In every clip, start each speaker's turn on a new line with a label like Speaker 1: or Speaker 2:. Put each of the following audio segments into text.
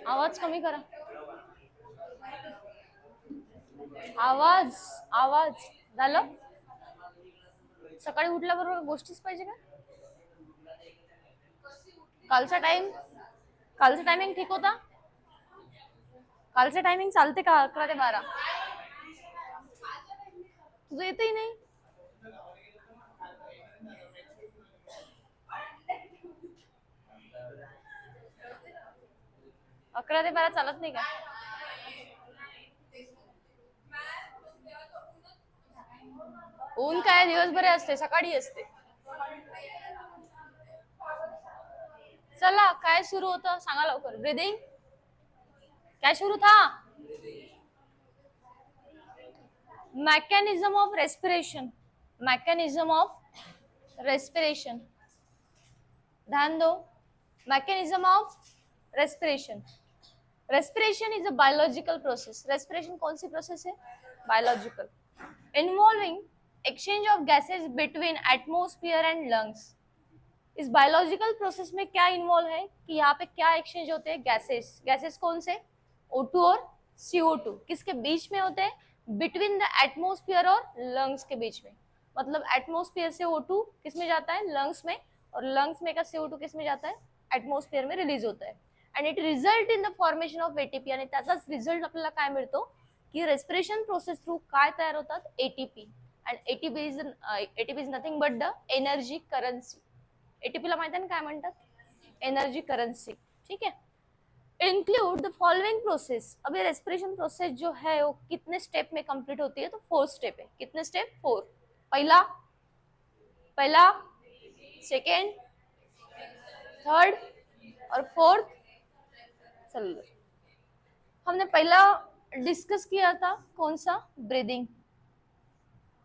Speaker 1: आवाज कमी करा. आवाज आवाज झालं. सकाळी उठल्याबरोबर गोष्टीच पाहिजे का? कालचा टाइम कालचा टायमिंग ठीक होता. कालचा टायमिंग चालते का 11 ते 12? तुझं येतही नाही. 11 ते 12 चालत नाही का? ऊन काय दिवसभर असते, सकाळी असते. चला काय सुरू होतं सांगा लवकर. ब्रीदिंग काय सुरू था? Mechanism of respiration. Mechanism of respiration, ध्यान दो. Mechanism of respiration. Respiration is a biological process. Respiration कौन सी प्रोसेस है? Biological. Involving exchange of gases between atmosphere and lungs. इस बायोलॉजिकल प्रोसेस में क्या इन्वॉल्व है कि यहाँ पे क्या एक्सचेंज होते हैं? गैसेस. गैसेस कौन से? O2 और CO2. किसके बीच में होते हैं? बिटवीन द एटमोस्फियर और लंग्स के बीच में. मतलब एटमोस्फियर से O2 किस में जाता है? लंग्स में. और लंग्स में का CO2 किस में जाता है? एटमोस्फियर में रिलीज होता है. And it result in the formation of ATP. आणि त्याचाच रिझल्ट आपल्याला काय मिळतो की रेस्पिरेशन प्रोसेस थ्रू काय तयार होतात? ATP. And ATP is nothing but the energy currency. ATP ला माहिती आहे काय म्हणतात? Energy currency. ठीक है. Include the following process. अब ये रेस्पिरेशन प्रोसेस जो है वो कितने स्टेप में कंप्लीट होती है? तो 4 स्टेप है. कितने स्टेप? 4. पहला सेकेंड, थर्ड और फोर्थ. चलो हमने पहला डिस्कस किया था कौन सा? ब्रीदिंग.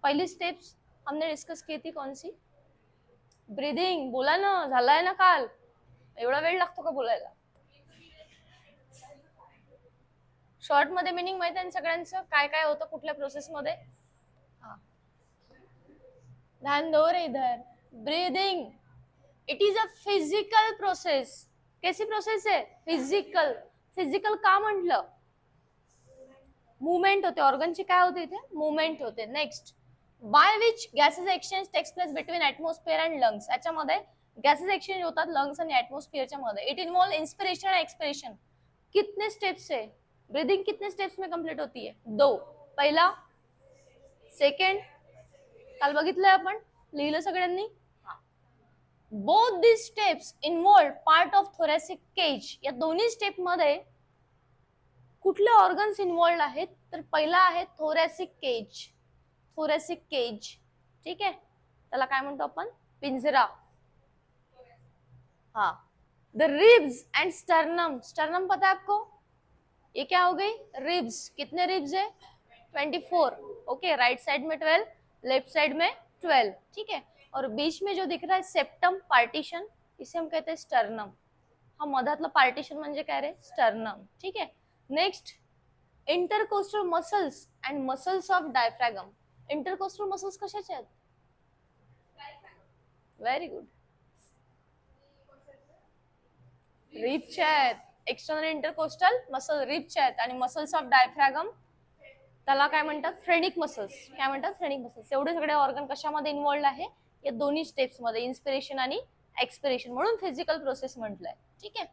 Speaker 1: पहली स्टेप्स हमने डिस्कस की थी कौन सी? ब्रीदिंग. बोला ना, झालाय ना काल. एवढा वेळ लागतो का बोलायला? शॉर्ट मध्ये मिनिंग माहिती आहे सगळ्यांचं काय काय होतं कुठल्या प्रोसेस मध्ये? ध्यान दो रे इधर. Breathing it is a physical process. कैसी प्रोसेस है? फिजिकल. फिजिकल का म्हटलं? मुवमेंट होते. ऑर्गनची काय होते इथे? मुवमेंट होते. Next, by which gases exchange takes place between atmosphere and lungs. याच्यामध्ये गॅसेस एक्सचेंज होतात लंग्स आणि ॲटमॉस्फिअरच्या मध्ये. इट इन्वॉल्व इन्स्पिरेशन आणि एक्सपिरेशन. कितने स्टेप्स है? ब्रीदिंग कितने स्टेप्स में कंप्लीट होती है? 2. पहिला, सेकंड. काल बघितलंय आपण, लिहिलं सगळ्यांनी. Both this steps involve part of thoracic cage. या दोन्ही स्टेप मध्ये कुठले ऑर्गन्स इन्वॉल्व आहेत? तर पहिला आहे थोरॅसिक केज. थोरॅसिक केज. ठीक है. त्याला काय म्हणतो आपण? पिंजरा. हाँ. The ribs end sternum. Sternum पता है आपको? ये क्या हो गई? रिब्स. कितने रिब्स है? 24. ओके. राइट साइड में 12, लेफ्ट साइड में 12. ठीक है. और बीच में जो दिख रहा है सेप्टम पार्टीशन, इसे हम कहते हैं स्टर्नम. हा मधातलं पार्टीशन म्हणजे काय रे? स्टर्नम. ठीक है. Next, intercostal muscles and muscles of diaphragm. Intercostal muscles कशाचे आहेत? Very good. रिबचे आहेत. एक्सटर्नल इंटरकोस्टल मसल रिबचे आहेत. आणि मसल्स ऑफ डायफ्रॅगम त्याला काय म्हणतात? Phrenic muscles. काय म्हणतात? Phrenic muscles. एवढे सगळे ऑर्गन कशामध्ये इन्वॉल्व आहे? या दोन्ही स्टेप्स मध्ये, इन्स्पिरेशन आणि एक्सपिरेशन. म्हणून फिजिकल प्रोसेस म्हटलंय. ठीक आहे.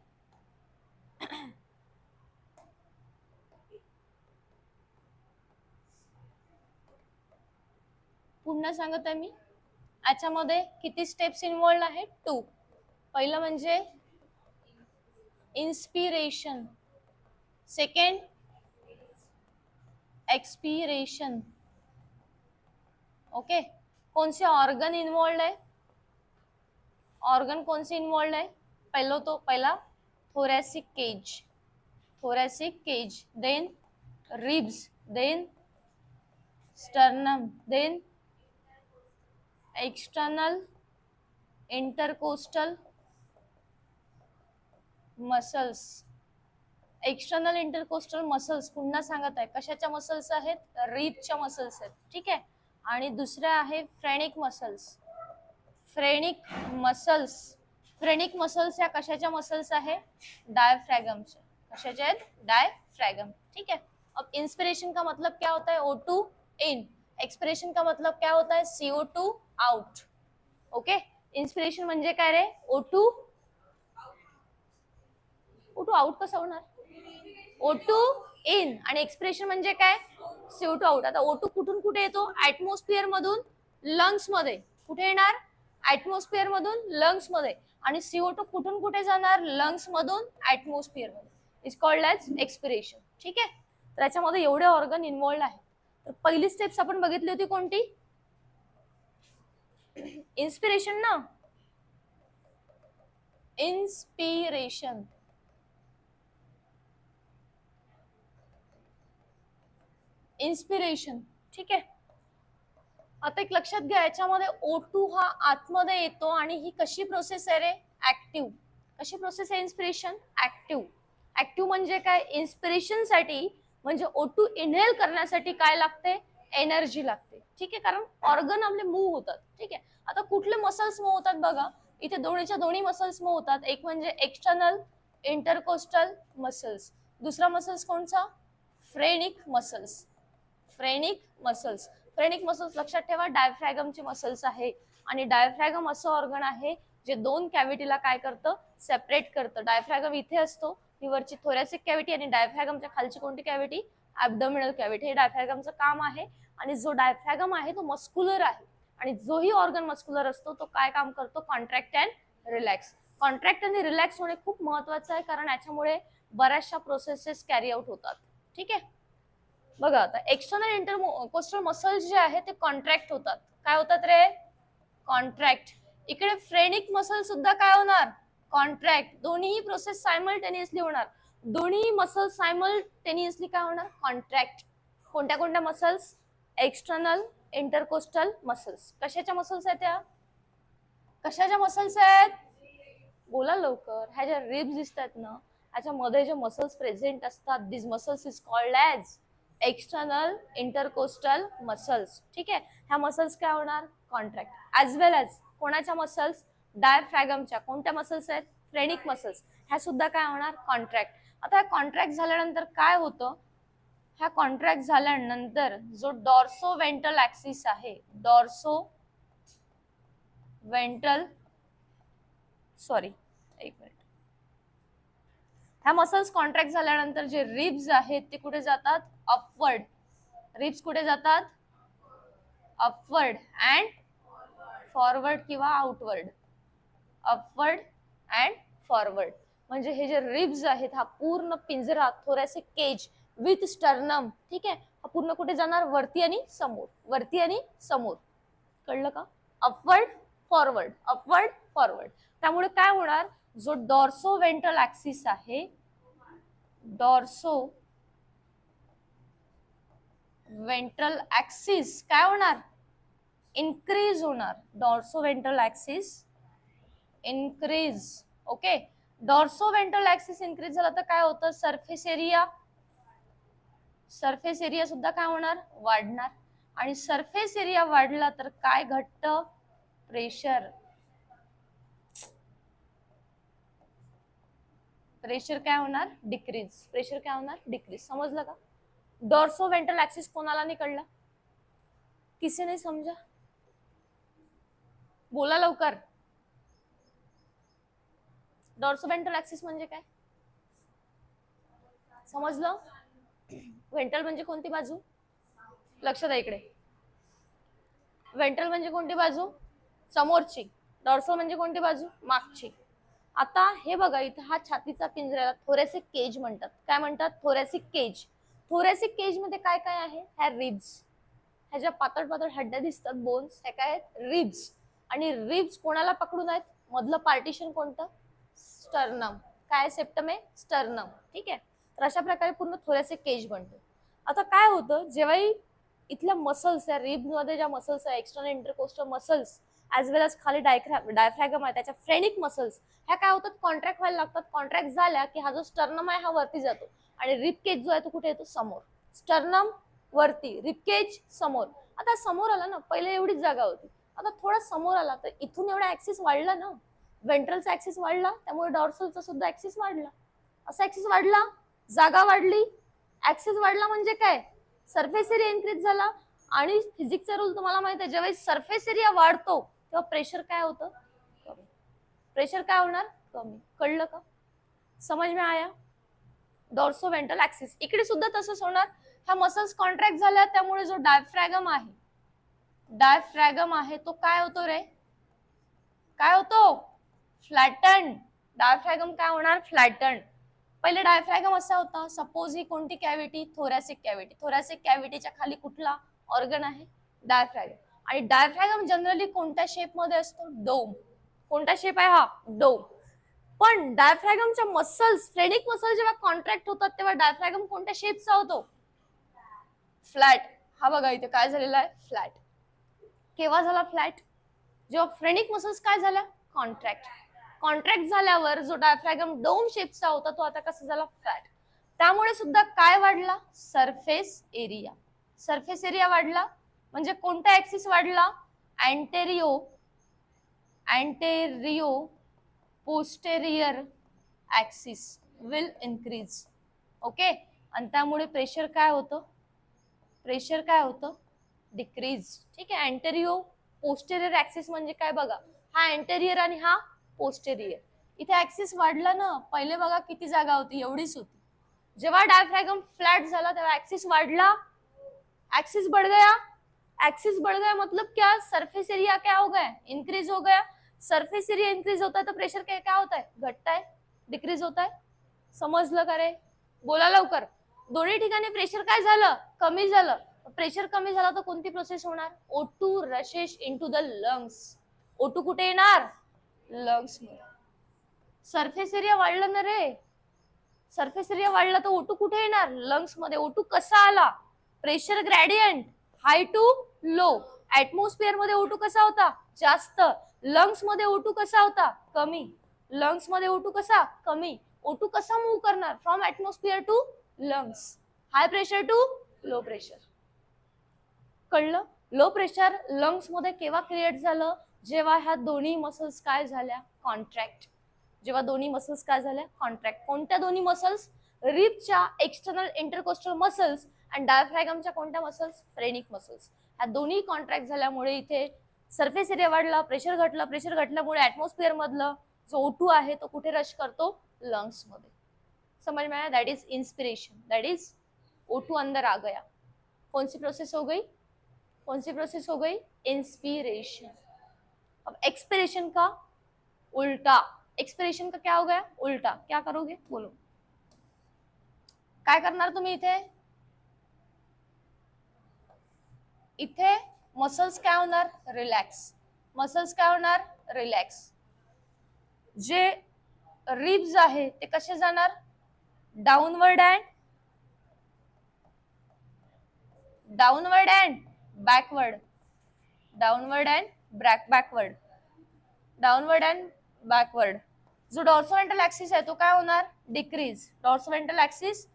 Speaker 1: पुन्हा सांगत आहे मी, याच्यामध्ये किती स्टेप्स इन्वॉल्व आहेत? 2. पहिलं म्हणजे इन्स्पिरेशन, सेकंड एक्सपिरेशन. ओके. कौन से ऑर्गन इन्वॉल्व है? ऑर्गन कौन से इन्वॉल्व है? पहिला thoracic cage. Thoracic cage. Then ribs. Then sternum. Then external intercostal muscles. External intercostal muscles पुन्हा सांगत आहे कशाच्या मसल्स आहेत? रिबच्या मसल्स आहेत. ठीक आहे. आणि दुसऱ्या आहे phrenic muscles. Phrenic muscles. Phrenic muscles या कशाच्या मसल्स आहे? डायफ्रॅगमच्या. कशाचे आहेत? डायफ्रैगम. ठीक है, अब इंस्पिरेशन का मतलब क्या होता है? O2 in. एक्सपिरेशन का मतलब क्या होता है? CO2 out. ओके, इंस्पिरेशन म्हणजे काय रे? O2 आउट कसं होणार? O2 इन आणि एक्सपिरेशन म्हणजे काय? CO2 out. आता O2 कुठून कुठे येतो? ऍटमॉस्फिअर मधून लंग्स मध्ये. कुठे येणार? ऍटमॉस्फिअर मधून लंग्स मध्ये. आणि CO2 कुठून कुठे जाणार? लंग्स मधून ऍटमॉस्फिअर मध्ये. Is called as expiration. ठीक आहे, तर याच्यामध्ये एवढे ऑर्गन इन्व्हॉल्ड आहेत. तर पहिली स्टेप्स आपण बघितली होती कोणती? इन्स्पिरेशन ना, इन्स्पिरेशन. इन्स्पिरेशन. ठीक आहे, आता एक लक्षात घ्या, याच्यामध्ये O2 हा आतमध्ये येतो आणि ही कशी प्रोसेस आहे रे? ऍक्टिव्ह. कशी प्रोसेस आहे इन्स्पिरेशन? ऍक्टिव्ह. ऍक्टिव्ह म्हणजे काय? इन्स्पिरेशन साठी म्हणजे O2 इनहेल करण्यासाठी काय लागते? एनर्जी लागते. ठीक आहे, कारण ऑर्गन आपले मूव्ह होतात. ठीक आहे, आता कुठले मसल्स मूव्ह होतात बघा, इथे दोन्हीच्या दोन्ही मसल्स मूव्ह होतात. एक म्हणजे एक्सटर्नल इंटरकोस्टल मसल्स, दुसरा मसल्स कोणचा? Phrenic muscles. Phrenic muscles. Phrenic muscles लक्षात ठेवा, डायफ्रॅगमचे मसल्स आहे. आणि डायफ्रॅगम असं ऑर्गन आहे जे दोन कॅव्हिटीला काय करतं? सेपरेट करतं. डायफ्रॅगम इथे असतो, ही वरची थोरॅसिक कॅव्हिटी, आणि डायफ्रॅगमच्या खालची कोणती कॅव्हिटी? ॲब्डोमिनल कॅव्हिटी. हे डायफ्रॅगमचं काम आहे. आणि जो डायफ्रॅगम आहे तो मस्क्युलर आहे. आणि जोही ऑर्गन मस्क्युलर असतो तो काय काम करतो? Contract and relax. कॉन्ट्रॅक्ट आणि रिलॅक्स होणे खूप महत्वाचं आहे, कारण याच्यामुळे बऱ्याचशा प्रोसेसेस कॅरी आउट होतात. ठीक आहे, बघा आता एक्सटर्नल इंटरकोस्टल मसल्स जे आहे ते कॉन्ट्रॅक्ट होतात. काय होतात रे? कॉन्ट्रॅक्ट. इकडे फ्रेनिक मसल सुद्धा काय होणार? कॉन्ट्रॅक्ट. दोन्ही प्रोसेस सायमल्टेनियसली होणार. दोन्ही मसल्स सायमल्टेनियसली काय होणार? कॉन्ट्रॅक्ट. कोणत्या कोणत्या मसल्स? External intercostal muscles. कशाच्या मसल्स आहेत त्या? कशाच्या मसल्स आहेत? बोला लवकर. ह्या ज्या रिब्स दिसतात ना, ह्याच्यामध्ये जे मसल्स प्रेझेंट असतात, this muscles is called as external intercostal muscles. ठीक आहे, ह्या मसल्स काय होणार? कॉन्ट्रॅक्ट. ॲज वेल ॲज कोणाच्या मसल्स? डायफ्रॅगमच्या. कोणत्या मसल्स आहेत? Phrenic muscles. ह्या सुद्धा काय होणार? कॉन्ट्रॅक्ट. आता ह्या कॉन्ट्रॅक्ट झाल्यानंतर काय होतं? ह्या कॉन्ट्रॅक्ट झाल्यानंतर जो डॉर्सो वेंट्रल ऍक्सिस आहे, डॉर्सो वेंट्रल, सॉरी एक मिनिट, ह्या मसल्स कॉन्ट्रॅक्ट झाल्यानंतर जे रिब्स आहेत ते कुठे जातात? अपवर्ड. रिब्स कुठे जातात? अपवर्ड अँड फॉरवर्ड किंवा आउटवर्ड. Upward and forward. म्हणजे हे जे रिब्स आहेत, हा पूर्ण पिंजरा, थोरॅसिक केज विथ स्टर्नम. ठीक आहे, हा पूर्ण कुठे जाणार? वरती आणि समोर. वरती आणि समोर. कळलं का? Upward forward, upward forward. त्यामुळे काय होणार? जो डॉर्सो वेंट्रल ऍक्सिस आहे, डॉर्सो वेंट्रल ऍक्सिस काय होणार? इन्क्रीज होणार. Dorso ventral axis increase. Okay, dorso ventral axis increase झाला तर काय होतं? सरफेस एरिया, सरफेस एरिया सुद्धा काय होणार? वाढणार. आणि सरफेस एरिया वाढला तर काय घटतं? प्रेशर. प्रेशर काय होणार? डिक्रीज. प्रेशर काय होणार? डिक्रीज. समजलं का? डॉर्सो वेंट्रल ऍक्सिस कोणाला नाही कळलं? किसी नाही समजा? बोला लवकर. डॉर्सो वेंट्रल ऍक्सिस म्हणजे काय? समजलं? वेंट्रल म्हणजे कोणती बाजू? लक्ष द्या इकडे. वेंट्रल म्हणजे कोणती बाजू? समोरची. डॉर्सो म्हणजे कोणती बाजू? मागची. आता हे बघा, इथं हा छातीचा पिंजऱ्याला थोरॅसिक केज म्हणतात. काय म्हणतात? Thoracic cage. थोरॅसिक केज मध्ये काय काय आहे? ह्या रिब्स. ह्या ज्या पातळ पातळ हड्ड्या दिसतात, बोन्स, ह्या काय आहेत? रिब्स. आणि रिब्स कोणाला पकडून आहेत? मधलं पार्टिशन कोणतं? स्टर्नम. काय सेप्टम आहे? स्टर्नम. ठीक आहे, तर अशा प्रकारे पूर्ण थोरॅसिक केज बनतो. आता काय होतं, जेव्हाही इथल्या मसल्स, या रिब मध्ये ज्या मसल्स आहे, एक्सटर्नल इंटरकोस्टल मसल्स ॲज वेल एज खाली डायफ्रॅगम आहे, त्याच्या फ्रेनिक मसल्स, ह्या काय होतात? कॉन्ट्रॅक्ट व्हायला लागतात. कॉन्ट्रॅक्ट झाल्या की हा जो स्टर्नम आहे हा वरती जातो, आणि रिब केज जो आहे तो कुठे येतो? समोर. स्टर्नम वरती, रिब केज समोर. आता समोर आला ना, पहिले एवढीच जागा होती, आता थोडा समोर आला तर इथून एवढा ऍक्सिस वाढला ना, वेंट्रलचा ऍक्सिस वाढला, त्यामुळे डॉर्सलचा सुद्धा ऍक्सिस वाढला. असा ऍक्सिस वाढला, जागा वाढली, ऍक्सिस वाढला म्हणजे काय, सरफेस एरिया इन्क्रीज झाला. आणि फिजिक्सचा रूल तुम्हाला माहित आहे, जेव्हा सरफेस एरिया वाढतो तेव्हा प्रेशर काय होतं, कमी. प्रेशर काय होणार, कमी. कळलं का, समज में आया. डॉर्सो वेंट्रल ऍक्सिस इकडे सुद्धा तसंच होणार. ह्या मसल्स कॉन्ट्रॅक्ट झाल्या त्यामुळे जो डायफ्रॅगम आहे, डायफ्रॅगम आहे तो काय होतो रे, काय होतो, फ्लॅटन. डायफ्रॅगम काय होणार, फ्लॅटन. पहिले डायफ्रॅगम असा होता, सपोज ही कोणती कॅव्हिटी, थोरॅसिक कॅव्हिटी. थोरॅसिक कॅव्हिटीच्या खाली कुठला ऑर्गन आहे, डायफ्रॅगम. आणि डायफ्रॅगम जनरली कोणत्या शेप मध्ये असतो, डोम. कोणता शेप आहे हा, डोम. पण डायफ्रॅगमच्या मसल्स, फ्रेनिक मसल जेव्हा कॉन्ट्रॅक्ट होतात तेव्हा डायफ्रॅगम कोणत्या शेपचा होतो, फ्लॅट. हा बघा इथे काय झालेला आहे, फ्लॅट. केव्हा झाला फ्लॅट, जेव्हा फ्रेनिक मसल्स काय झाल्या, कॉन्ट्रॅक्ट. कॉन्ट्रॅक्ट झाल्यावर जो डायफ्रॅगम डोम शेपचा होता तो आता कसा झाला, फ्लॅट. त्यामुळे सुद्धा काय वाढला, सरफेस एरिया. सरफेस एरिया वाढला म्हणजे कोणता ऍक्सिस वाढला, anterior, anterior posterior axis will increase. Okay. आणि त्यामुळे प्रेशर काय होतं, प्रेशर काय होतं, डिक्रीज. ठीक आहे. अँटेरियो पोस्टेरियर ऍक्सिस म्हणजे काय बघा, हा अँटेरियर आणि हा पोस्टेरियर. इथे ऍक्सिस वाढला ना, पहिले बघा किती जागा होती, एवढीच होती. जेव्हा डायफ्रॅगम फ्लॅट झाला तेव्हा ऍक्सिस वाढला, एक्सिस बढ़ गया, एक्सिस बढ़ गया मतलब क्या, सरफेस एरिया क्या हो गया, इंक्रीज हो गया. सरफेस एरिया इंक्रीज होता है तो प्रेशर क्या होता है, घटता है, डिक्रीज होता है. समजलं का रे, बोला लवकर. दोन्ही ठिकाणी प्रेशर काय झालं, कमी झालं. प्रेशर कमी झाला तर कोणती प्रोसेस होणार, O2 rashes into the lungs. O2 कुठे येणार, लंग्स मध्ये. सरफेस एरिया वाढला ना रे, सरफेस एरिया वाढला तर O2 कुठे येणार, लंग्स मध्ये. O2 कसा आला, pressure gradient high to low. Atmosphere मध्ये O2 कसा होता, जास्त. लंग्स मध्ये O2 कसा होता, कमी. लंग्स मध्ये O2 कसा, कमी. O2 कसा मूव्ह करणार, from atmosphere to lungs, high pressure to low pressure. कळलं. लो प्रेशर लंग्स मध्ये केव्हा क्रिएट झालं, जेव्हा ह्या दोन्ही मसल्स काय झाल्या, कॉन्ट्रॅक्ट. जेव्हा दोन्ही मसल्स काय झाल्या, कॉन्ट्रॅक्ट. कोणत्या दोन्ही मसल्स, रिबच्या एक्सटर्नल इंटरकोस्टल मसल्स आणि डायफ्रॅगमच्या कोणत्या मसल्स, फ्रेनिक मसल्स. ह्या दोन्ही कॉन्ट्रॅक्ट झाल्यामुळे इथे सरफेस एरिया वाढला, प्रेशर घटलं. प्रेशर घटल्यामुळे ऍटमॉस्फिअर मधलं जो O2 आहे तो कुठे रश करतो, लंग्स मध्ये. समझ में आया, that is inspiration, that is O2 अंदर आ गया. कौन सी प्रोसेस हो गई, कौन सी प्रोसेस हो गई, इंस्पिरेशन. अब एक्सपिरेशन का उल्टा, एक्सपिरेशन का क्या हो गया, उल्टा. क्या करोगे, बोलो काय करणार तुम्ही इथे, इथे मसल्स काय होणार, रिलॅक्स. मसल्स काय होणार, रिलॅक्स. जे रिब्स आहे ते कसे जाणार, downward and, downward and backward, downward and backward, downward and backward. जो डॉर्सोवेंट्रल ऍक्सिस आहे तो काय होणार, decrease. Dorsoventral axis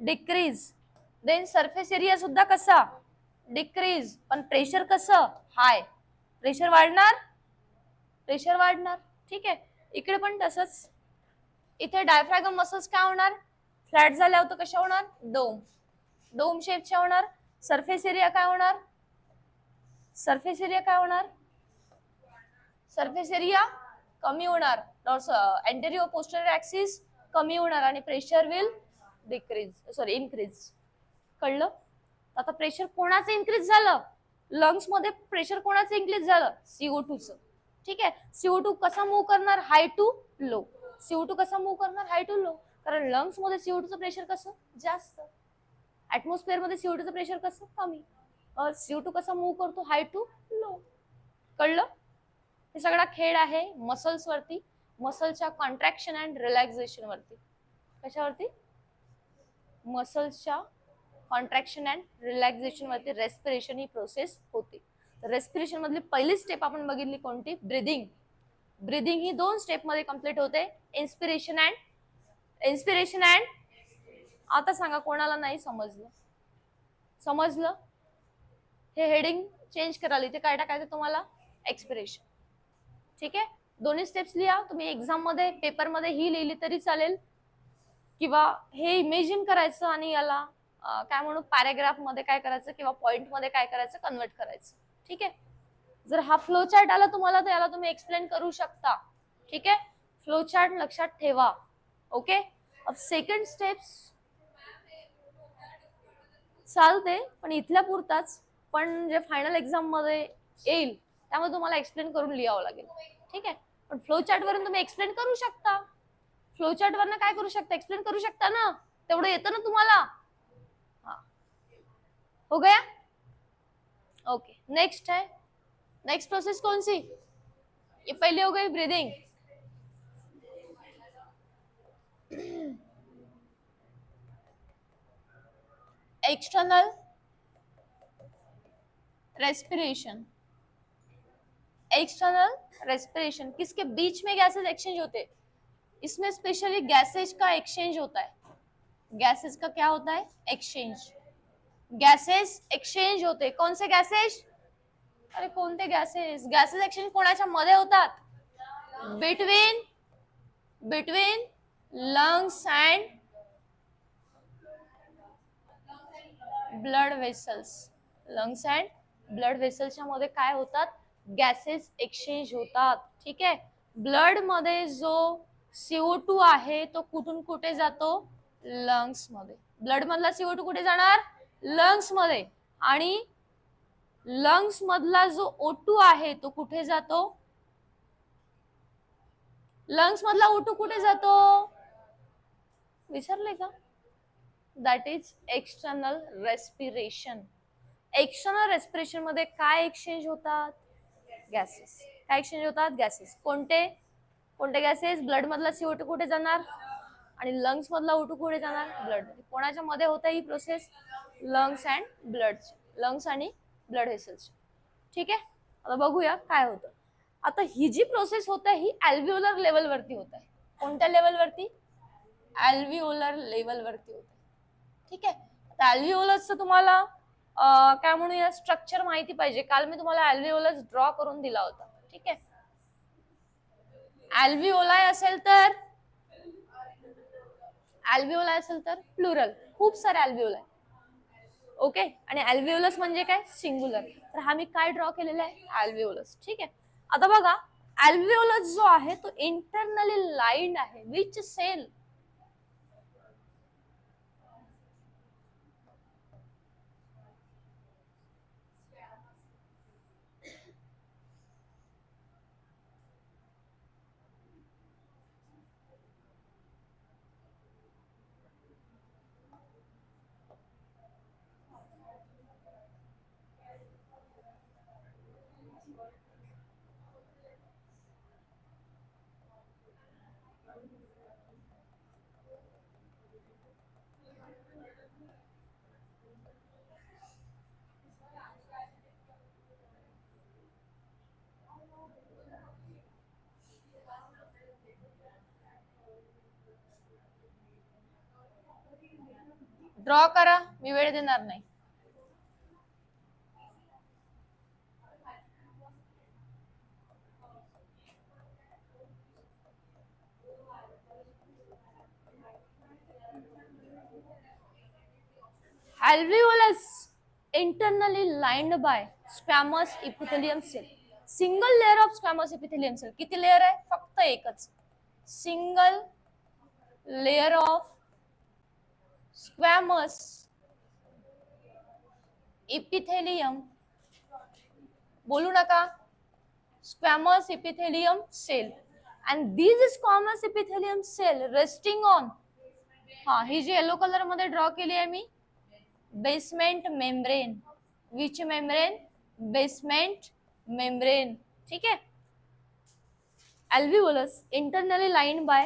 Speaker 1: decrease. Then surface area सुद्धा कसा, डिक्रीज. पण प्रेशर कसं, हाय. प्रेशर वाढणार, प्रेशर वाढणार. ठीक आहे. इकडे पण तसंच. इथे डायफ्रॅगम मसल्स काय होणार, फ्लॅट झाल्या होतं, कशा होणार, डोम. डोम शेपच्या होणार. सरफेस एरिया काय होणार, सरफेस एरिया काय होणार, सरफेस एरिया कमी होणार. अँटेरियो पोस्टेरियर ऍक्सिस कमी होणार आणि pressure will decrease, sorry increase. कळलं. आता प्रेशर कोणाचं इन्क्रीज झालं, लंग्स मध्ये प्रेशर कोणाचं इन्क्रीज झालं, CO2 चं. ठीक आहे. CO2 कसा मूव्ह करणार, हाय टू लो. CO2 कसा मूव्ह करणार, हाय टू लो. कारण लंग्स मध्ये CO2 चं प्रेशर कसं, जास्त. ऍटमॉस्फिअर मध्ये CO2 चं प्रेशर कसं, कमी. CO2 कसा मूव्ह करतो, हाय टू लो. कळलं. हे सगळा खेळ आहे मसल्स वरती, मसलच्या कॉन्ट्रॅक्शन अँड रिलॅक्सेशन वरती. कशावरती, मसल्सच्या कॉन्ट्रॅक्शन अँड रिलॅक्सेशन वरती रेस्पिरेशन ही प्रोसेस होते. रेस्पिरेशन मधली पहिली स्टेप आपण बघितली कोणती, ब्रीदिंग. ब्रीदिंग ही 2 स्टेप मध्ये कंप्लीट होते, इन्स्पिरेशन अँड, इन्स्पिरेशन अँड. आता सांगा कोणाला नाही समजलं, समजलं. हे हेडिंग चेंज कराल, इथे काय टाकायचं तुम्हाला, एक्सपिरेशन. ठीक आहे. दोन्ही स्टेप्स लिहा तुम्ही, एक्झाम मध्ये पेपर मध्ये ही लिहिली तरी चालेल. किंवा हे इमेजिन करायचं आणि याला काय म्हणू पॅराग्राफ मध्ये काय करायचं किंवा पॉइंट मध्ये काय करायचं कन्वर्ट करायचं. ठीक आहे. जर हा फ्लो चार्ट आला तुम्हाला तर याला तुम्ही एक्सप्लेन करू शकता. ठीक आहे. फ्लो चार्ट लक्षात ठेवा. ओके. सेकंड स्टेप्स चालते पण इथल्या पुरताच, पण जे फायनल एक्झाम मध्ये येईल त्यामध्ये तुम्हाला एक्सप्लेन करून लिहावं लागेल. ठीक आहे. पण फ्लो चार्ट वरून तुम्ही एक्सप्लेन करू शकता. फ्लो चार्ट वरनं काय करू शकता, एक्सप्लेन करू शकता ना, तेवढं येतं ना तुम्हाला. हाँ हो गया. ओके. नेक्स्ट है, नेक्स्ट प्रोसेस कौन सी, ये पहले हो गई breathing. External respiration. External respiration किसके बीच में गैसेस एक्सचेंज होते, इसमें स्पेशली गैसेज का एक्सचेंज होता है. गैसेज का क्या होता है, एक्सचेंज. गॅसेस एक्सचेंज होते. कोणते गॅसेस, अरे कोणते गॅसेस, गॅसेस एक्सचेंज कोणाच्या मध्ये होतात, between between lungs and blood vessels. Lungs and blood वेसल्सच्या मध्ये काय होतात, गॅसेस एक्सचेंज होतात. ठीक आहे. ब्लड मध्ये जो CO2 आहे तो कुठून कुठे जातो, लंग्स मध्ये. ब्लड मधला CO2 कुठे जाणार, लंग्स मध्ये. आणि लंग्स मधला जो O2 आहे तो कुठे जातो, लंग्स मधला O2 कुठे जातो, विसरले का, that is external respiration. External respiration मध्ये काय एक्सचेंज होतात, गॅसेस. काय एक्सचेंज होतात, गॅसेस. कोणते कोणते गॅसेस, ब्लड मधला CO2 कुठे जाणार आणि लंग्स मधला O2 कुठे जाणार, ब्लड. कोणाच्या मध्ये होतं ही process, lungs and blood, lungs आणि ब्लड व्हेसल्स. ठीक आहे. आता बघूया काय होतं. आता ही जी प्रोसेस होत आहे ही अल्व्हिओलर लेवल वरती होत आहे. कोणत्या लेवल वरती, अल्व्हिओलर लेवल वरती होत आहे. ठीक आहे. आता अल्व्हिओलसचं तुम्हाला काय म्हणूया स्ट्रक्चर माहिती पाहिजे. काल मी तुम्हाला अल्व्हिओलस ड्रॉ करून दिला होता. ठीक आहे. अल्व्हिओलाय असेल तर, अल्व्हिओलाय असेल तर प्लुरल, खूप सारे अल्व्हिओलाय. ओके. आणि अल्व्हिओलस म्हणजे काय, सिंग्युलर. तर हा मी काय ड्रॉ केलेला आहे, अल्व्हिओलस. ठीक आहे. आता बघा अल्व्हिओलस जो आहे तो इंटरनली लाइंड आहे. विच सेल, ड्रॉ करा, मी वेळ देणार नाही. Alveolus internally lined by squamous epithelium cell. Single layer of squamous epithelium cell. किती लेअर आहे, फक्त एकच. Single layer of squamous epithelium, बोलू नका, squamous epithelium cell. And these squamous epithelium cell resting on, हा ही जी येलो कलर मध्ये ड्रॉ केली आहे मी, basement membrane. Which membrane, basement membrane. ठीक है. Alveolus internally lined by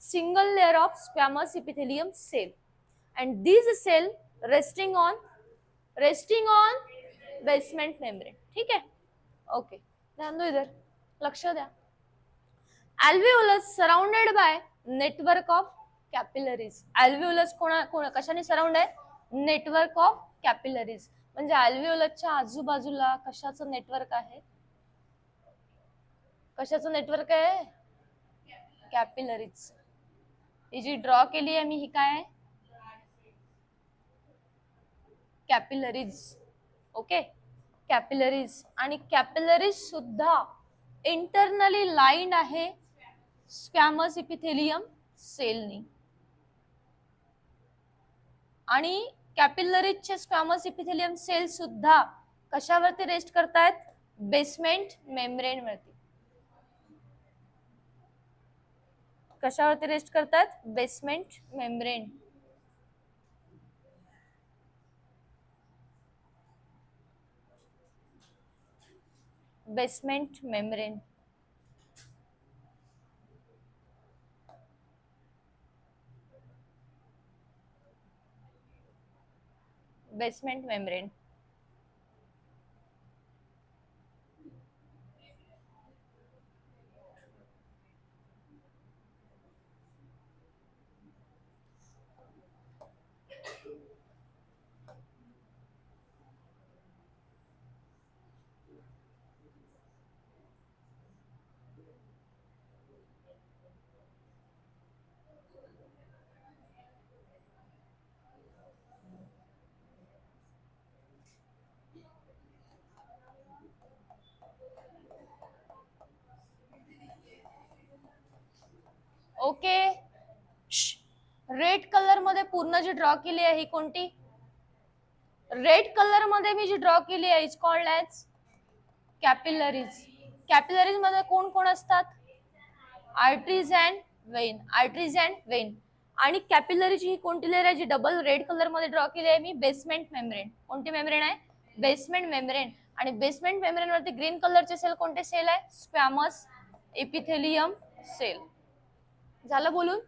Speaker 1: single layer of squamous epithelium cell and these cell resting on basement membrane. ठीक है. ओके. ध्यान दो इधर, लक्ष द्या. Alveolus surrounded by network of capillaries. Alveolus कशाने surround आहे, नेटवर्क ऑफ कॅपिलरीज. म्हणजे अल्व्हिओलसच्या आजूबाजूला कशाचं नेटवर्क आहे, कशाचं नेटवर्क आहे, कॅपिलरीज. ही जी ड्रॉ केली आहे मी ही काय आहे, कॅपिलरीज. Okay, capillaries. आणि कॅपिलरीज सुद्धा इंटरनली लाईन्ड आहे स्क्वॅमस इपिथेलियम सेलनी. आणि कॅपिलरीजचे स्क्वॅमस इपिथेलियम सेल सुद्धा कशावरती रेस्ट करतायत, बेसमेंट मेम्ब्रेन वरती. कशावरती रेस्ट करतात, basement membrane. Basement membrane. Basement membrane. Okay, red colour मध्ये पूर्ण जी ड्रॉ केली आहे ही कोणती, रेड कलर मध्ये मी जी ड्रॉ केली आहे is called as capillaries. Capillaries मध्ये कोण कोण असतात, arteries and Wien. Arteries and Wien. आणि कॅपिलरीची ही कोणती लेअर आहे जी डबल रेड कलर मध्ये ड्रॉ केली आहे मी, बेसमेंट मेम्ब्रेन. कोणती मेम्ब्रेन आहे, बेसमेंट मेम्ब्रेन. आणि बेसमेंट मेम्ब्रेन वरती ग्रीन कलरचे सेल कोणते सेल आहे, स्क्वॅमस एपिथेलियम सेल. झालं बोलून.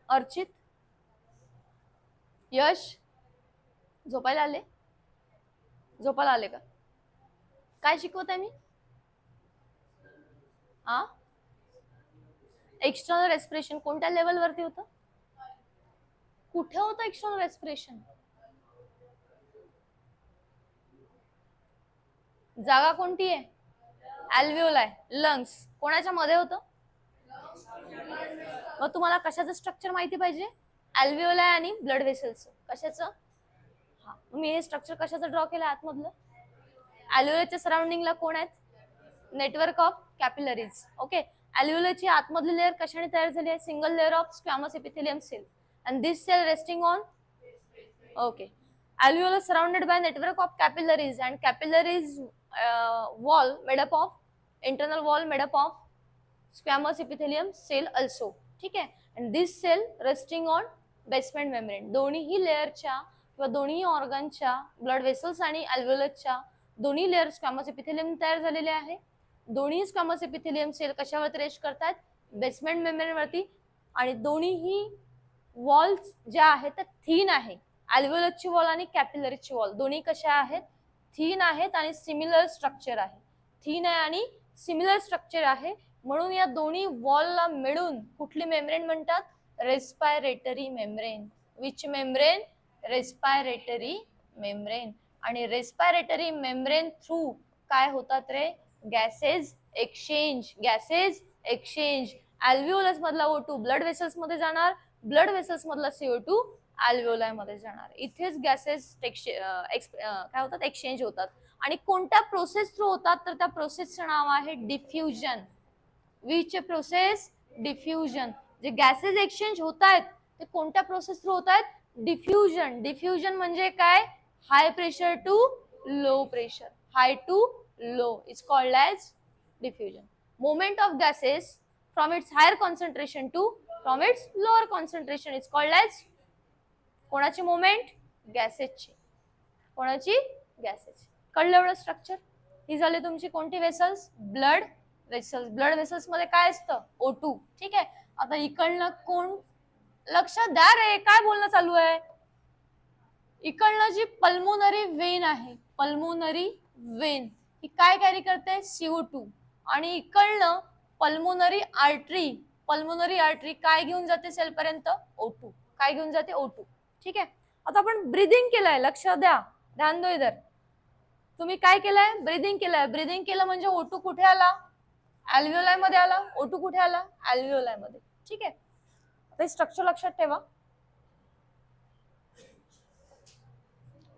Speaker 1: अर्चित, यश झोपायला आले, झोपायला आले का, काय शिकवत आहे मी, हा एक्सटर्नल रेस्पिरेशन कोणत्या लेवल वरती होतं, कुठे होतं एक्सटर्नल रेस्पिरेशन, जागा कोणती आहे, अल्व्हिओलाय, लंग्स. कोणाच्या मध्ये होतं, मग तुम्हाला कशाचं स्ट्रक्चर माहिती पाहिजे, अल्व्हिओलाय आणि ब्लड व्हेसल्स. कशाचं, हा मी हे स्ट्रक्चर कशाचं ड्रॉ केलं आतमधलं, अल्व्हिओलाच्या सराउंडिंगला कोण आहेत, नेटवर्क ऑफ कॅपिलरीज. ओके, अल्व्हिओलाची आतमधली लेअर कशाने तयार झाली आहे, single layer of squamous epithelium cell and this cell resting on, okay, alveolus surrounded by network of capillaries and capillaries wall made up of, internal wall made up of squamous epithelium cell also. ठीक आहे, and this cell resting on basement membrane. दोन्ही लेअरच्या किंवा दोन्ही ऑर्गनच्या, blood vessels आणि अल्व्हिओलसच्या दोन्ही layer squamous epithelium तयार झालेले आहे. दोन्ही स्क्वॅमस एपिथेलियम सेल कशावरती रेस्ट करतात, बेसमेंट मेम्ब्रेन वरती. आणि दोन्हीही वॉल्स ज्या आहेत त्या थीन आहे, अल्व्हिओलसची वॉल आणि कॅपिलरीची वॉल दोन्ही कशा आहेत, थीन आहेत आणि सिमिलर स्ट्रक्चर आहे. थीन आहे आणि सिमिलर स्ट्रक्चर आहे, म्हणून या दोन्ही वॉलला मिळून कुठली मेम्ब्रेन म्हणतात, respiratory membrane. Which membrane, respiratory membrane. आणि रेस्पायरेटरी मेम्ब्रेन थ्रू काय होतात रे, गॅसेस एक्सचेंज. गॅसेस एक्सचेंज, अल्व्हिओलस मधला O2 ब्लड व्हेसल्स मध्ये जाणार, ब्लड व्हेसल्स मधला CO2 अल्व्हिओलाय मध्ये जाणार. इथेच गॅसेस काय होतात, एक्सचेंज होतात. आणि कोणत्या प्रोसेस थ्रू होतात, तर त्या प्रोसेसचं नाव आहे डिफ्युजन. Which process, diffusion. जे गॅसेस एक्सचेंज होत आहेत ते कोणत्या प्रोसेस थ्रू होत आहेत, डिफ्युजन. डिफ्युजन म्हणजे काय, high pressure to low pressure, high to low is called as diffusion. Movement of gases from its higher concentration to from its lower concentration is called as, कोणाची moment, गॅसेसची. कोणाची, गॅसेसची. कळलं एवढं structure. ही झाली तुमची कोणती vessels, blood vessels. Blood vessels मध्ये काय असतं, O2. ठीक आहे, आता इकडनं कोण, लक्षात द्या रे काय बोलणं चालू आहे. इकडनं जी पल्मोनरी वेन आहे, पल्मोनरी वेन ही काय कॅरी करते, CO2. आणि इकडनं पल्मोनरी आर्टरी, पल्मोनरी आर्टरी काय घेऊन जाते सेल पर्यंत, O2. काय घेऊन जाते, O2. ठीक आहे, आता आपण ब्रीदिंग केलंय, लक्ष द्या, ध्यान दो इधर. तुम्ही काय केलंय, ब्रीदिंग केलंय. ब्रीदिंग केलं म्हणजे O2 कुठे आला, अल्व्हिओलाय मध्ये आला. O2 कुठे आला, अल्व्हिओलाय मध्ये. ठीक आहे, ते स्ट्रक्चर लक्षात ठेवा.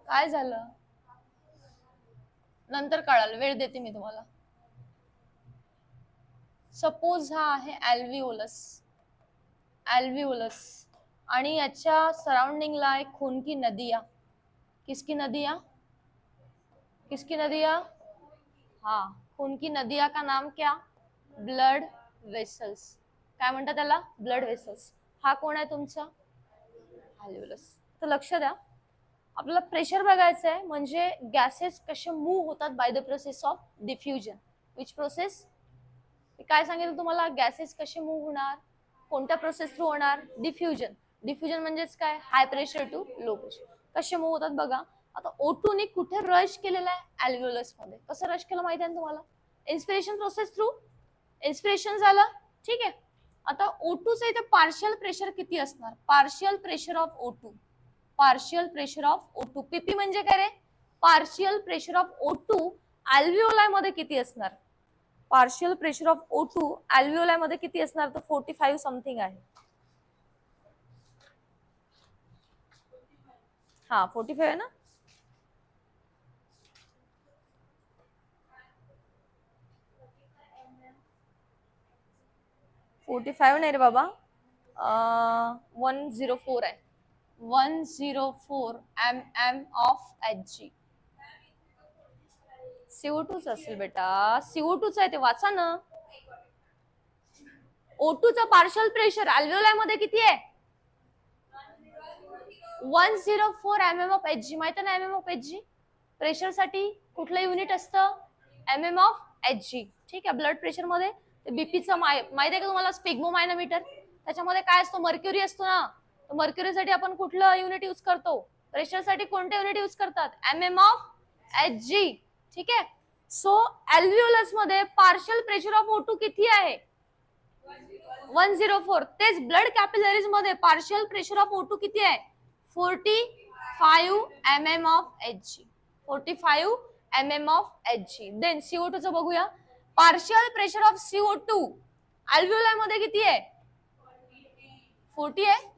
Speaker 1: काय झालं नंतर कळाल, वेळ देते मी तुम्हाला. सपोज हा आहे अल्व्हिओलस, अल्व्हिओलस आणि याच्या सराउंडिंगला एक खून की नदिया. किसकी नदिया? किसकी नदिया? हाँ, खून की नदिया का नाम क्या? Blood vessels. काय म्हणतात त्याला? Blood vessels. हा कोण आहे तुमचा? अल्व्हिओलस. तर लक्ष द्या, आपल्याला प्रेशर बघायचं आहे, म्हणजे गॅसेस कसे मूव्ह होतात by the process of diffusion. Which process? काय सांगितलं तुम्हाला? गॅसेस कसे मूव्ह होणार, कोणत्या प्रोसेस थ्रू होणार? डिफ्युजन. डिफ्युजन म्हणजेच काय? High pressure to low pressure. कसे मूव्ह होतात बघा. आता O2 ने कुठे रश केलेला आहे? अल्व्हिओलस मध्ये. कसं रश केलं माहिती आहे तुम्हाला? Inspiration process through. इन्स्पिरेशन झालं, ठीक आहे. आता O2 चं इथे पार्शियल प्रेशर किती असणार? Partial pressure of O2, partial pressure of O2. PP म्हणजे काय रे? Partial pressure of O2 alveoli मध्ये किती असणार? Partial pressure of O2 alveoli मध्ये किती असणार? तर 45 समथिंग आहे. हा 45 आहे ना. $45 नाही रे बाबा, 104 आहे. 104 mm ऑफ Hg. CO2 असेल बेटा, CO2 आहे ते वाचा ना. O2 चा पार्शियल प्रेशर अल्व्हिओलाई मध्ये किती आहे? 104 mm ऑफ Hg. माहिती ना mm ऑफ Hg? प्रेशर साठी कुठलं युनिट असतं? mm of Hg. ठीक आहे. ब्लड प्रेशर मध्ये बीपीचं माहिती आहे का तुम्हाला? स्पिग्मोमायनोमीटर. त्याच्यामध्ये काय असतो? मर्क्युरी असतो ना. तर मर्क्युरीसाठी आपण कुठलं युनिट यूज करतो? प्रेशरसाठी कोणते युनिट यूज करतात? mm of Hg. ठीक आहे. सो अल्व्हिओलस मध्ये पार्शियल प्रेशर ऑफ O2 किती आहे? 104. तेच ब्लड कॅपिलरीज मध्ये पार्शियल प्रेशर ऑफ O2 किती आहे? 45 mm of Hg. 45 mm of Hg. Then CO2 चं बघूया. पार्शियल प्रेशर ऑफ CO2 अल्व्हिओलाई मध्ये किती आहे? 40 आहे.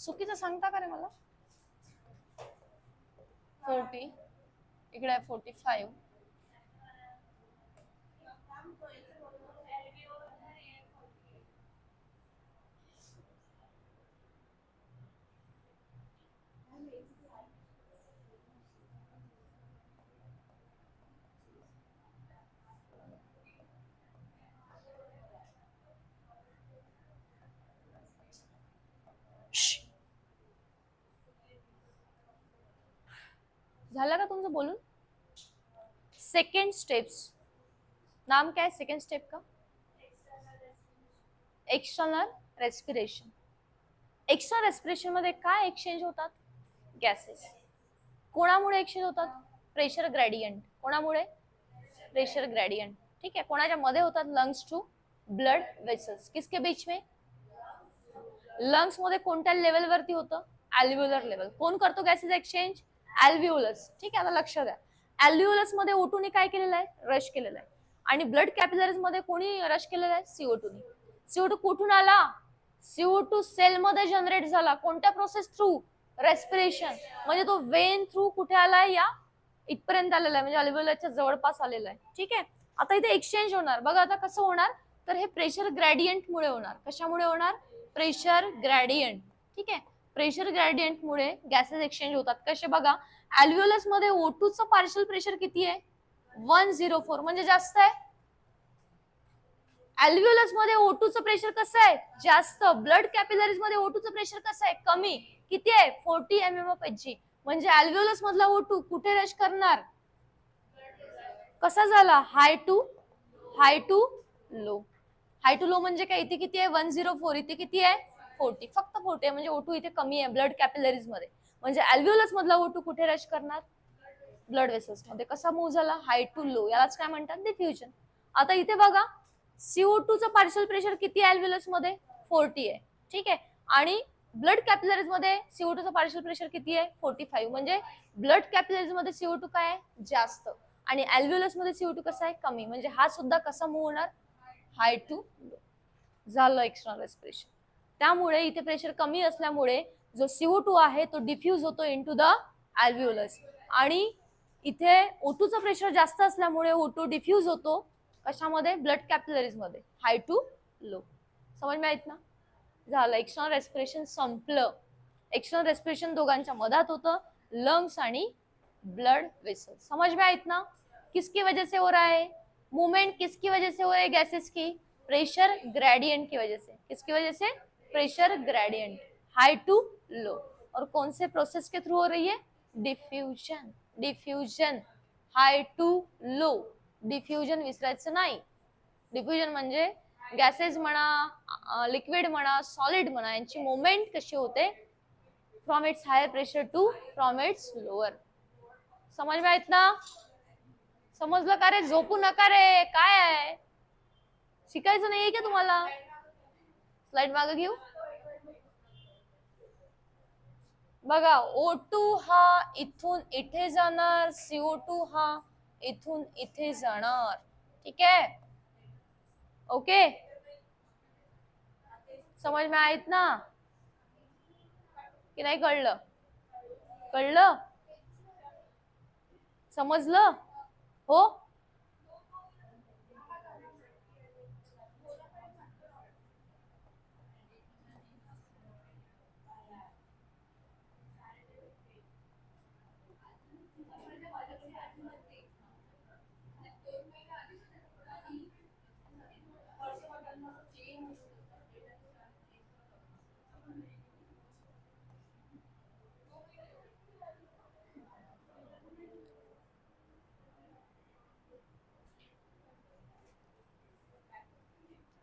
Speaker 1: चुकीचं सांगता का रे मला? 40 इकडे आहे 45. झालं का तुमचं बोलून? Second steps. नाम क्या है सेकंड स्टेप का? External respiration. एक्सटर्नल रेस्पिरेशन मध्ये काय एक्सचेंज होतात? गॅसेस. कोणामुळे एक्सचेंज होतात? Pressure gradient. कोणामुळे? Pressure gradient. ठीक है. कोणाच्या मध्ये होतात? Lungs to blood vessels. किसके बीच में? लंग्स मध्ये कोणत्या लेवल वरती होतं? Alveolar level. कोण करतो गॅसेस एक्सचेंज? अल्व्हिओलस. ठीक आहे. आता लक्ष द्या, अल्व्हिओलस मध्ये O2 ने काय केलेलं आहे? रश केलेलं आहे. आणि ब्लड कॅपिलरीज मध्ये कोणी रश केलेलं आहे? CO2 ने. CO2 कुठून आला? CO2 सेल मध्ये जनरेट झाला. कोणत्या प्रोसेस थ्रू? रेस्पिरेशन. म्हणजे तो वेन थ्रू कुठे आलाय? या इथपर्यंत आलेला आहे, म्हणजे अल्व्हिओलसच्या जवळपास आलेला आहे. ठीक आहे. आता इथे एक्सचेंज होणार बघा. आता कसं होणार? तर हे प्रेशर ग्रेडियंट मुळे होणार. कशामुळे होणार? Pressure gradient. ठीक आहे. प्रेशर ग्रेडियंट मुळे गॅसेस एक्सचेंज होतात. कसे बघा, अल्व्हिओलस मध्ये O2 चं पार्शियल प्रेशर किती आहे? 104, म्हणजे जास्त आहे. अल्व्हिओलस मध्ये O2 चं प्रेशर कसं आहे? जास्त. ब्लड कॅपिलरीज मध्ये O2 चं प्रेशर कसं आहे? कमी. किती आहे? 40 mm ऑफ Hg. म्हणजे अल्व्हिओलस मधला O2 कुठे रश करणार? कसा झाला? High to low. High to low म्हणजे काय? इथे किती आहे? 104. इथे किती आहे? 40. फक्त 40 आहे, म्हणजे O2 इथे कमी आहे ब्लड कॅपिलरीज मध्ये. म्हणजे अल्व्हिओलस मधला O2 कुठे रश करणार? ब्लड वेसल्स मध्ये. कसा मूव्ह झाला? High to low. यालाच काय म्हणतात? डिफ्युजन. आता इथे बघा, CO2 चं पार्शियल प्रेशर किती आहे अल्व्हिओलस मध्ये? 40 आहे. ठीक आहे. आणि ब्लड कॅपिलरीज मध्ये CO2 चं पार्शियल प्रेशर किती आहे? 45. म्हणजे ब्लड कॅपिलरीज मध्ये CO2 काय आहे? जास्त. आणि अल्व्हिओलस मध्ये CO2 कसा आहे? कमी. म्हणजे हा सुद्धा कसा मूव्ह होणार? हाय टू लो झालं एक्स्टर्नल रेस्पिरेशन. त्यामुळे इथे प्रेशर कमी असल्यामुळे जो CO2 आहे तो डिफ्यूज होतो इनटू द अल्व्हिओलस आणि इथे O2 चा प्रेशर जास्त असल्यामुळे O2 डिफ्यूज होतो कशामध्ये ब्लड कॅपिलरीज मध्ये हाय टू लो. समज में आहेत ना. झालं एक्स्टर्नल रेस्पिरेशन संपलं. एक्स्टर्नल रेस्पिरेशन दोघांच्या मधात होतं लंग्स आणि ब्लड वेसल. समझ में आहेत ना. किसकी वजह से हो रहा है मूवमेंट किसकी वजह से हो रहा है गैसेस की प्रेशर ग्रेडियंट की वजह से. किसकी वजह से pressure gradient high to low. और कौन से प्रोसेस के थ्रू हो रही है diffusion. Diffusion high to low. Diffusion विसरायचं नाही. डिफ्युजन म्हणजे गॅसेस म्हणा लिक्विड म्हणा सॉलिड म्हणा यांची मुवमेंट कशी होते from its higher pressure to from its lower. समज में आहेत ना. समजलं का रे झोपू नका रे. काय आहे शिकायचं नाहीये का तुम्हाला. स्लाइड मागे घेऊ. बघा O2 हा इथून इथे जाणार CO2 हा इथून इथे जाणार. ठीक आहे ओके. समज में आहेत ना की नाही कळलं. कळलं समजलं हो.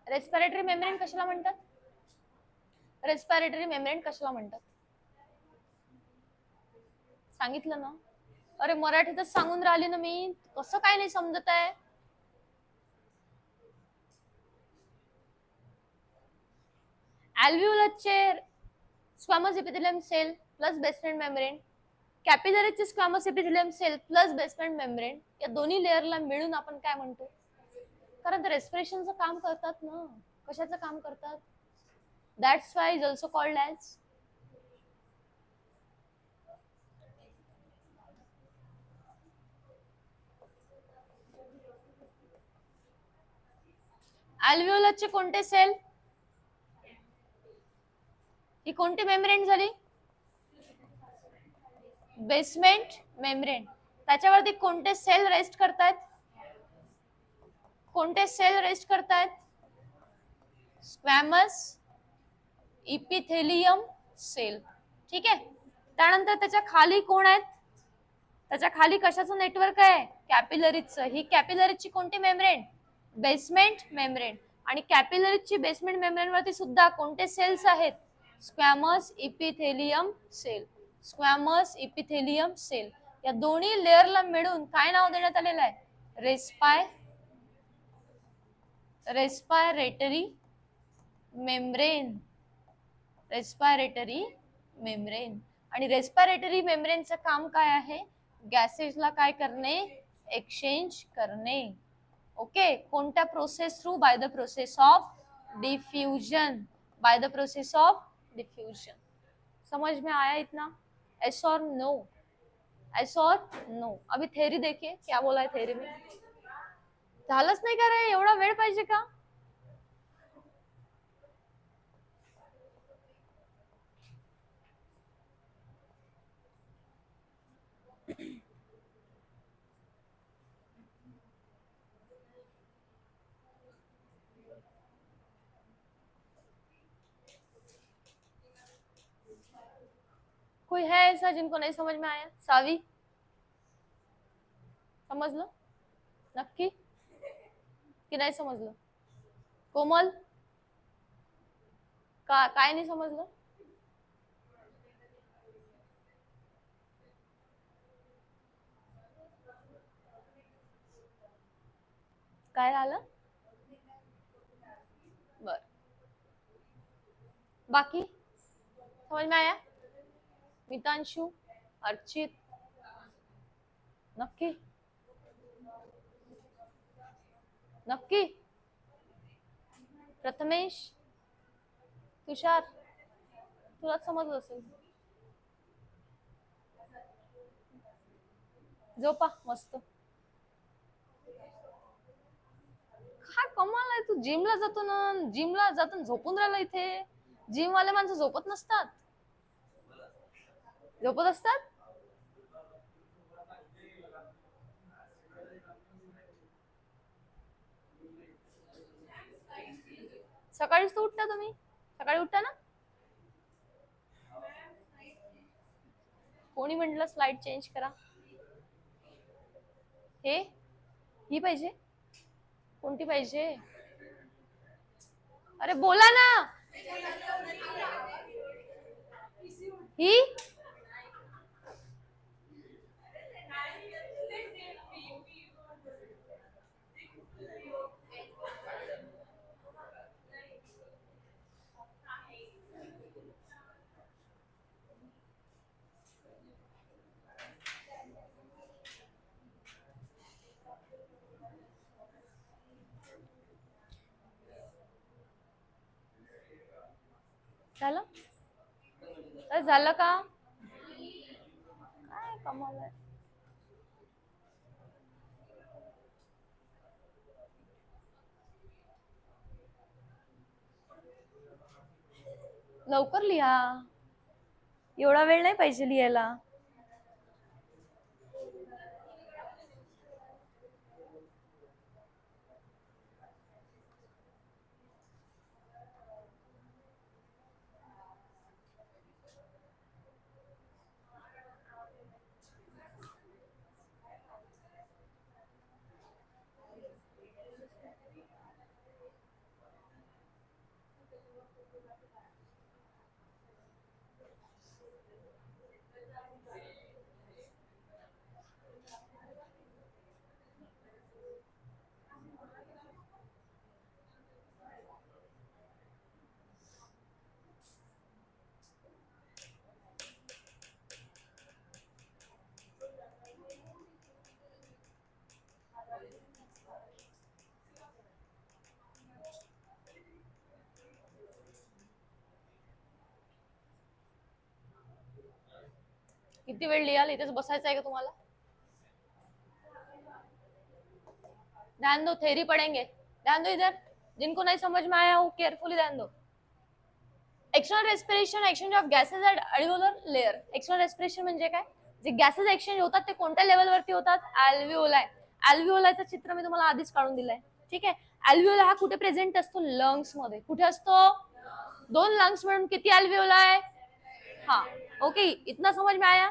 Speaker 1: रेस्पिरेटरी मेम्ब्रेन कशाला म्हणतात. रेस्पिरेटरी मेम्ब्रेन कशाला म्हणतात सांगितलं ना. अरे मराठीतच सांगून राहिली ना मी. कसं काय नाही समजत आहे. अल्व्हिओलसचे squamous epithelium cell plus basement membrane कॅपिलरीचे squamous epithelium cell plus basement membrane या दोन्ही लेअरला मिळून आपण काय म्हणतो. कारण ते रेस्पिरेशनचं काम करतात ना. कशाचं काम करतात. That's why is also called as अल्व्हिओलसचे कोणते सेल. ही कोणती मेम्ब्रेन झाली बेसमेंट मेम्ब्रेन. त्याच्यावरती कोणते सेल रेस्ट करतायत. कोणते सेल रेस्ट करतायत स्क्वॅमस इपिथेलियम सेल. ठीक आहे. त्यानंतर त्याच्या खाली कोण आहेत. त्याच्या खाली कशाचं नेटवर्क आहे कॅपिलरीजचं. ही कॅपिलरीजची कोणती मेम्ब्रेन बेसमेंट मेम्ब्रेन. आणि कॅपिलरीजची बेसमेंट मेम्ब्रेन वरती सुद्धा कोणते सेल्स आहेत squamous epithelium cell. Squamous epithelium cell या दोन्ही लेअरला मिळून काय नाव देण्यात आलेलं आहे रेस्पायरेटरी मेम्ब्रेन. Respiratory membrane. आणि रेस्पिरेटरी मेम्ब्रेनचं काम काय आहे गॅसेसला काय करणे एक्सचेंज करणे. ओके. कोणत्या process through bye the process of diffusion. Bye the process of diffusion. समझ में आया इतना. एस और नो. एस और नो. अभी थेरी देखिए क्या बोला है थेरी में. झालंच नाही का रे एवढा वेळ पाहिजे का. कोई है ऐसा जिनको नहीं समझ में आया. सावी समजलं नक्की की नाही समजलं. कोमल काय नाही समजलं. काय राहिलं बर. बाकी समझ में आया. मितांशु अर्चित नक्की नक्की प्रथमेश, तुषार, तुला समजलं असेल. झोपा मस्त. काय कमाल आहे, तू जिमला जातो ना, जिमला जातो झोपून राहिला इथे. जिम वाले माणसं झोपत नसतात, झोपत असतात. सकाळीच तर उठता तुम्ही, सकाळी उठता ना. कोणी म्हटलं स्लाइड चेंज करा. हे ही पाहिजे, कोणती पाहिजे? अरे बोला ना. ही झालं, झालं का? काय कमाल आहे. लवकर लिहा, एवढा वेळ नाही पाहिजे लिहायला. किती वेळ लिहाल, इथेच बसायचं आहे का तुम्हाला? ध्यान दो, थेरी पढ़ेंगे, ध्यान दो इधर. जिनको नहीं समझ में आया वो केयरफुली ध्यान दो. External respiration, exchange of gases at alveolar layer. External respiration म्हणजे काय? जे गॅसेस एक्सचेंज होतात ते कोणत्या लेवलवरती होतात? अल्व्हिओलाय. अल्व्हिओलायचं चित्र मी तुम्हाला आधीच काढून दिलंय. ठीक आहे. अल्व्हिओला हा कुठे प्रेझेंट असतो? लंग्स मध्ये. कुठे असतो? दोन लंग्स मिळून किती अल्व्हिओलाय? हा, ओके, इतना समझ में आया?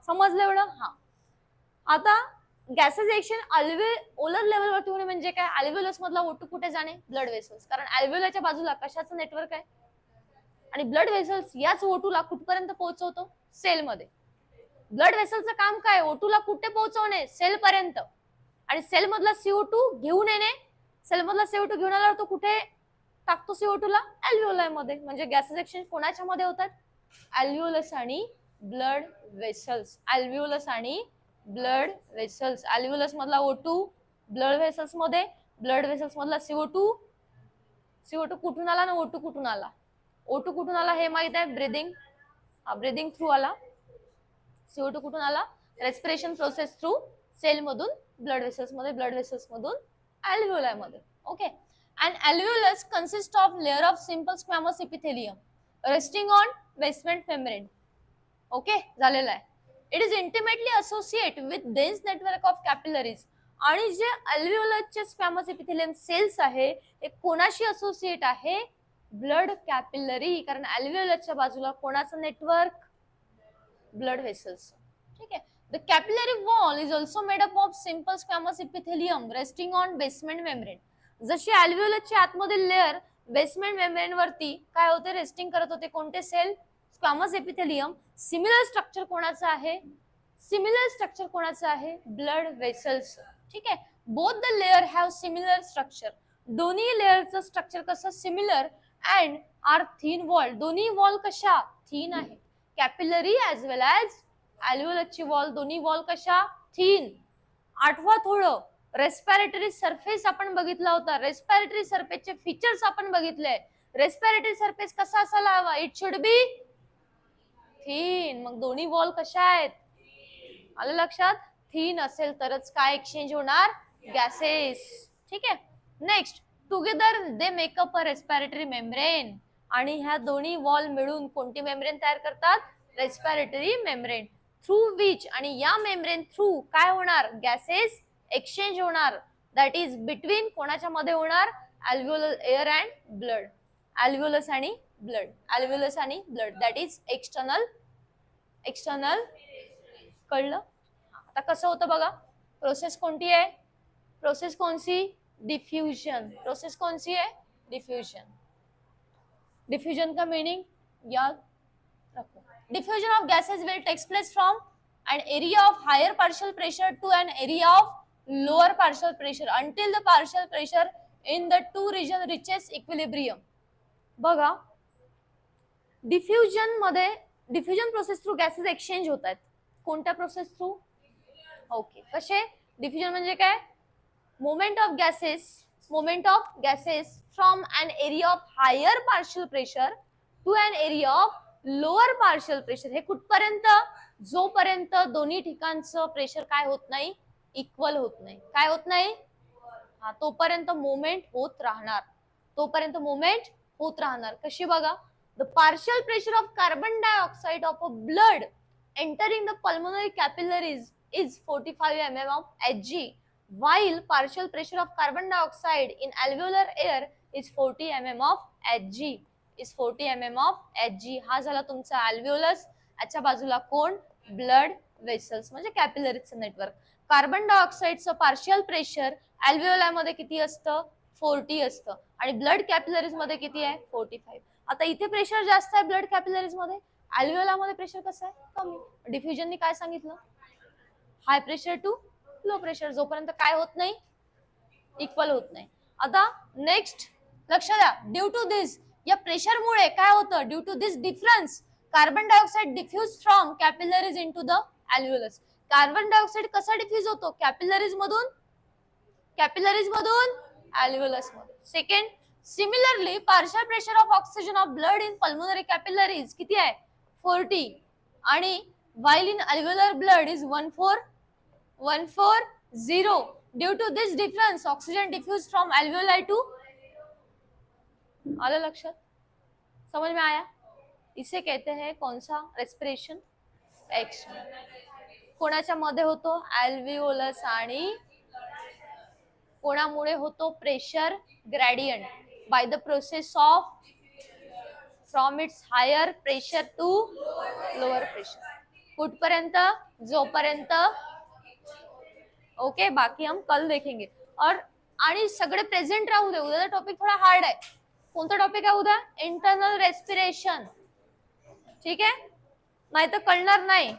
Speaker 1: समजलं एवढं? हा. आता गॅसेस एक्सचेंज अल्व्हिओलर लेवलवरती होणे म्हणजे काय? अल्व्हिओलस मधला ओटू कुठे जाणे? Blood vessels. कारण अल्व्हिओलाच्या बाजूला कशाचं नेटवर्क आहे? आणि ब्लड वेसल्स याच ओटूला कुठपर्यंत पोहोचवतो? सेलमध्ये. ब्लड वेसलचं काम काय? ओटूला कुठे पोहोचवणे? सेल पर्यंत. आणि सेल मधला CO2 घेऊन येणे. सेल मधला CO2 घेऊन आल्यावर तो कुठे टाकतो CO2 ला? अल्व्हिओलाय मध्ये. म्हणजे गॅसेस एक्सचेंज कोणाच्या मध्ये होतात? अल्व्हिओलस आणि ब्लड वेसल्स. अल्व्हिओलस आणि ब्लड वेसल्स. अल्व्हिओलस मधला O2 ब्लड वेसल्स मध्ये, ब्लड वेसल्स मधला CO2. CO2 कुठून आला ना? O2 कुठून आला? O2 कुठून आला हे माहित आहे? ब्रीदिंग. हा, ब्रीदिंग थ्रू आला. CO2 कुठून आला? रेस्पिरेशन प्रोसेस थ्रू सेल मधून ब्लड वेसल्स मध्ये, ब्लड वेसल्स मधून अल्व्हिओलाय मध्ये. Okay. And alveolus consist of layer of simple squamous epithelium resting on basement membrane. Okay, झालेला आहे. It is intimately associate with dense network of capillaries. आणि जे अल्व्हिओलसचे squamous epithelium cells आहे ते कोणाशी असोसिएट आहे? Blood capillary. कारण अल्व्हिओलसच्या बाजूला कोणाचं नेटवर्क? Blood vessels. ठीक आहे. The capillary wall is also made up of simple squamous epithelium resting on basement membrane. जशी अल्व्हिओलसची आतमधील लेअर बेसमेंट मेम्ब्रेन वरती काय होते? रेस्टिंग करत होते. कोणते सेल? Squamous epithelium. सिमिलर स्ट्रक्चर कोणाचं आहे? सिमिलर स्ट्रक्चर कोणाचं आहे? Blood vessels. ठीक आहे. Both the layer have similar structure. दोन्ही लेअरचं स्ट्रक्चर कसं? Similar. And are thin wall. दोन्ही वॉल कशा? थिन आहे. कॅपिलरी ॲज वेल ॲज अल्व्हिओलसची वॉल, दोन्ही वॉल कशा? थिन. आठवा थोडं, रेस्पिरेटरी सरफेस आपण बघितला होता. रेस्पिरेटरी सरफेसचे फीचर्स आपण बघितले. रेस्पिरेटरी सरफेस कसा असायला हवा? It should be thin. मग दोन्ही वॉल कशा आहेत? आलं लक्षात? थिन असेल तरच काय एक्सचेंज होणार? गॅसेस. ठीक आहे. Next, together they makeup a respiratory membrane. आणि ह्या दोन्ही वॉल मिळून कोणती मेम्ब्रेन तयार करतात? Respiratory membrane. थ्रू विच, आणि या मेम्ब्रेन थ्रू काय होणार? गॅसेस एक्सचेंज होणार. दॅट इज बिटवीन कोणाच्या मध्ये होणार? अल्व्हिओलर एअर अँड ब्लड. अल्व्हिओलस आणि ब्लड. अल्व्हिओलस आणि ब्लड. That is external. कळलं? आता कसं होतं बघा. प्रोसेस कोणती आहे? प्रोसेस कोणती? डिफ्यूजन. प्रोसेस कोणती आहे? डिफ्यूजन. डिफ्यूजन का मीनिंग याद रखो. Diffusion of gases will takes place from an area of higher partial pressure to an area of lower partial pressure until the partial pressure in the two region reaches equilibrium. बघा, diffusion मध्ये diffusion process through gases exchange होत आहेत. कोणत्या process through? Okay. कसे? Diffusion म्हणजे काय? movement of gases from an area of higher partial pressure to an area of lower partial pressure. हे कुठपर्यंत? जोपर्यंत दोन्ही ठिकाणचं प्रेशर काय होत नाही? इक्वल होत नाही. काय होत नाही? हा, तोपर्यंत मुवमेंट होत राहणार. तोपर्यंत मुवमेंट होत राहणार. कशी बघा? The partial pressure of carbon dioxide of a blood entering the pulmonary capillaries is 45 mm of Hg, while partial pressure of carbon dioxide in alveolar air is 40 mm of Hg. is 40 mm of Hg. हा झाला तुमचा अल्व्हिओलस. याच्या बाजूला कोण? Blood vessels म्हणजे कॅपिलरीजचं network. Carbon डायऑक्साइडचं partial pressure अल्व्हिओला मध्ये किती असतं? 40 असतं. आणि ब्लड कॅपिलरीज मध्ये किती आहे? 45. आता इथे प्रेशर जास्त आहे ब्लड कॅपिलरीज मध्ये, अल्व्हिओला मध्ये प्रेशर कसं आहे? कमी. डिफ्युजनने काय सांगितलं? High pressure to low pressure, जोपर्यंत काय होत नाही? इक्वल होत नाही. आता नेक्स्ट लक्ष द्या. ड्यू टू दिस, या प्रेशर मुळे काय होतं? Due to this difference carbon dioxide diffuse from capillaries into the alveolus. Carbon dioxide कसा डिफ्यूज होतो? कॅपिलरीज मधून अल्व्हिओलस मध्ये. Second, similarly partial pressure of oxygen of blood in pulmonary capillaries किती आहे? 40. आणि while in alveolar blood is 140. Due to this difference, oxygen diffused from alveoli to. आलं लक्षात? समझ में आया? इसे कहते हैं कौन सा? Respiration action. कोणाच्या मध्ये होतो? अल्व्हिओलस. आणि कोणामुळे होतो? Pressure gradient by the process of from its higher pressure to lower pressure. कुठपर्यंत? जोपर्यंत. ओके, बाकी हम कल देखेंगे. और आणि सगळे प्रेझेंट राहू दे. उद्याचा टॉपिक थोडा हार्ड आहे. कोणता टॉपिक आहे उद्या? Internal respiration. ठीक आहे, नाही तर कळणार नाही.